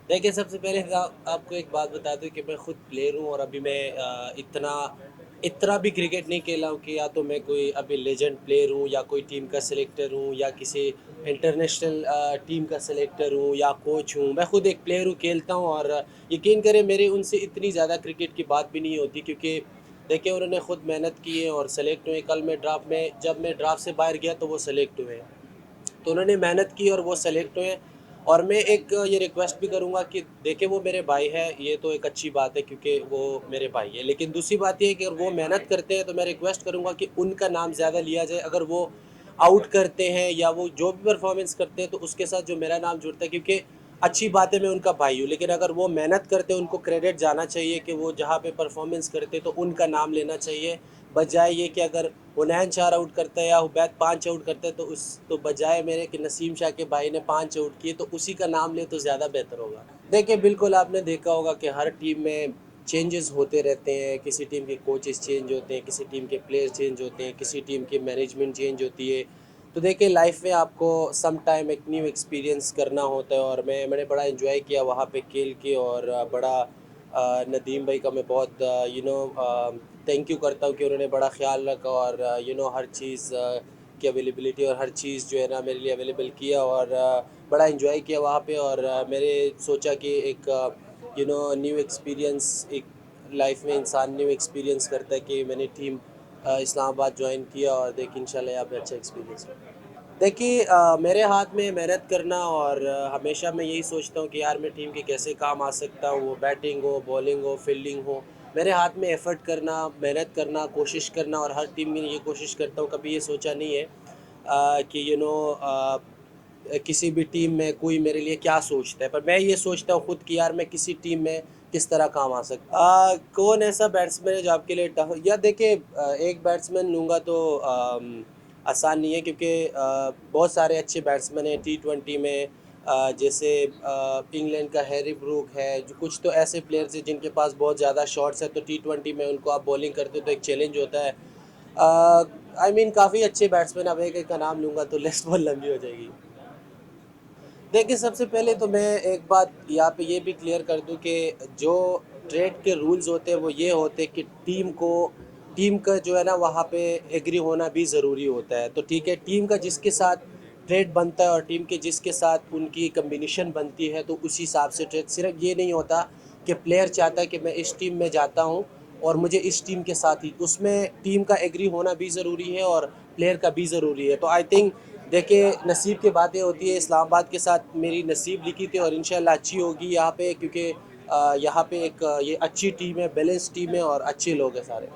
देखिए, सबसे पहले आपको एक बात बता दूँ कि मैं खुद प्लेयर हूँ और अभी मैं इतना इतना भी क्रिकेट नहीं खेला हूँ कि या तो मैं कोई अभी लेजेंड प्लेयर हूँ या कोई टीम का सिलेक्टर हूँ या किसी इंटरनेशनल टीम का सिलेक्टर हूँ या कोच हूँ। मैं खुद एक प्लेयर हूँ, खेलता हूँ और यकीन करें मेरे उनसे इतनी ज़्यादा क्रिकेट की बात भी नहीं होती क्योंकि देखिए उन्होंने खुद मेहनत की है और सेलेक्ट हुए। कल मैं ड्राफ्ट में जब मैं ड्राफ्ट से बाहर गया तो वो सेलेक्ट हुए। तो उन्होंने मेहनत की और वो सेलेक्ट हुए। और मैं एक ये रिक्वेस्ट भी करूँगा कि देखिए वो मेरे भाई हैं, ये तो एक अच्छी बात है क्योंकि वो मेरे भाई है। लेकिन दूसरी बात ये है कि अगर वो मेहनत करते हैं तो मैं रिक्वेस्ट करूँगा कि उनका नाम ज़्यादा लिया जाए। अगर वो आउट करते हैं या वो जो भी परफॉर्मेंस करते हैं तो उसके साथ जो मेरा नाम जुड़ता है क्योंकि अच्छी बात है मैं उनका भाई हूँ। लेकिन अगर वो मेहनत करते हैं उनको क्रेडिट जाना चाहिए कि वो जहाँ पे परफॉर्मेंस करते हैं तो उनका नाम लेना चाहिए। बजाय ये कि अगर हुनैन 4 आउट करता है या उबैद 5 आउट करता है तो बजाय मेरे कि नसीम शाह के भाई ने 5 आउट किए तो उसी का नाम ले तो ज़्यादा बेहतर होगा। देखिए बिल्कुल आपने देखा होगा कि हर टीम में चेंजेस होते रहते हैं, किसी टीम के कोचेस चेंज होते हैं, किसी टीम के प्लेयर चेंज होते हैं, किसी टीम की मैनेजमेंट चेंज होती है। तो देखिए लाइफ में आपको सम टाइम एक न्यू एक्सपीरियंस करना होता है और मैंने बड़ा एंजॉय किया वहाँ पे खेल के और बड़ा नदीम भाई का मैं बहुत थैंक यू करता हूँ कि उन्होंने बड़ा ख्याल रखा और हर चीज़ की अवेलेबिलिटी और हर चीज़ जो है ना मेरे लिए अवेलेबल किया और बड़ा एंजॉय किया वहाँ पे और मैंने सोचा कि एक न्यू एक्सपीरियंस एक लाइफ में इंसान न्यू एक्सपीरियंस करता है कि मैंने टीम इस्लामाबाद ज्वाइन किया और देखिए इंशाल्लाह यहाँ पे अच्छा एक्सपीरियंस रहा। देखिए मेरे हाथ में मेहनत करना और हमेशा मैं यही सोचता हूँ कि यार मैं टीम के कैसे काम आ सकता हूँ, वो बैटिंग हो, बॉलिंग हो, फील्डिंग हो। मेरे हाथ में एफ़र्ट करना, मेहनत करना, कोशिश करना और हर टीम में ये कोशिश करता हूँ, कभी ये सोचा नहीं है कि किसी भी टीम में कोई मेरे लिए क्या सोचता है। पर मैं ये सोचता हूँ खुद कि यार मैं किसी टीम में किस तरह काम आ सकता कौन ऐसा बैट्समैन है जो आपके लिए टफ या देखिए एक बैट्समैन लूँगा तो आसान नहीं है क्योंकि बहुत सारे अच्छे बैट्समैन हैं टी20 में जैसे इंग्लैंड का हैरी ब्रूक है जो कुछ तो ऐसे प्लेयर्स हैं जिनके पास बहुत ज़्यादा शॉट्स है तो टी20 में उनको आप बॉलिंग करते हो तो एक चैलेंज होता है। आई मीन काफ़ी अच्छे बैट्समैन अब एक एक का नाम लूँगा तो लिस्ट बहुत लंबी हो जाएगी। देखिए, सबसे पहले तो मैं एक बात यहाँ पे ये भी क्लियर कर दूँ कि जो ट्रेड के रूल्स होते हैं वो ये होते हैं कि टीम का जो है ना वहाँ पे एग्री होना भी ज़रूरी होता है। तो ठीक है, टीम का जिसके साथ ट्रेड बनता है और टीम के जिसके साथ उनकी कॉम्बिनेशन बनती है तो उस हिसाब से ट्रेड सिर्फ़ ये नहीं होता कि प्लेयर चाहता है कि मैं इस टीम में जाता हूँ और मुझे इस टीम के साथ ही उसमें टीम का एग्री होना भी ज़रूरी है और प्लेयर का भी ज़रूरी है। तो आई थिंक देखिए नसीब की बातें होती है इस्लामाबाद के साथ मेरी नसीब लिखी थी और इंशाल्लाह अच्छी होगी यहाँ पे क्योंकि यहाँ पे एक ये अच्छी टीम है, बैलेंस टीम है और अच्छे लोग हैं सारे।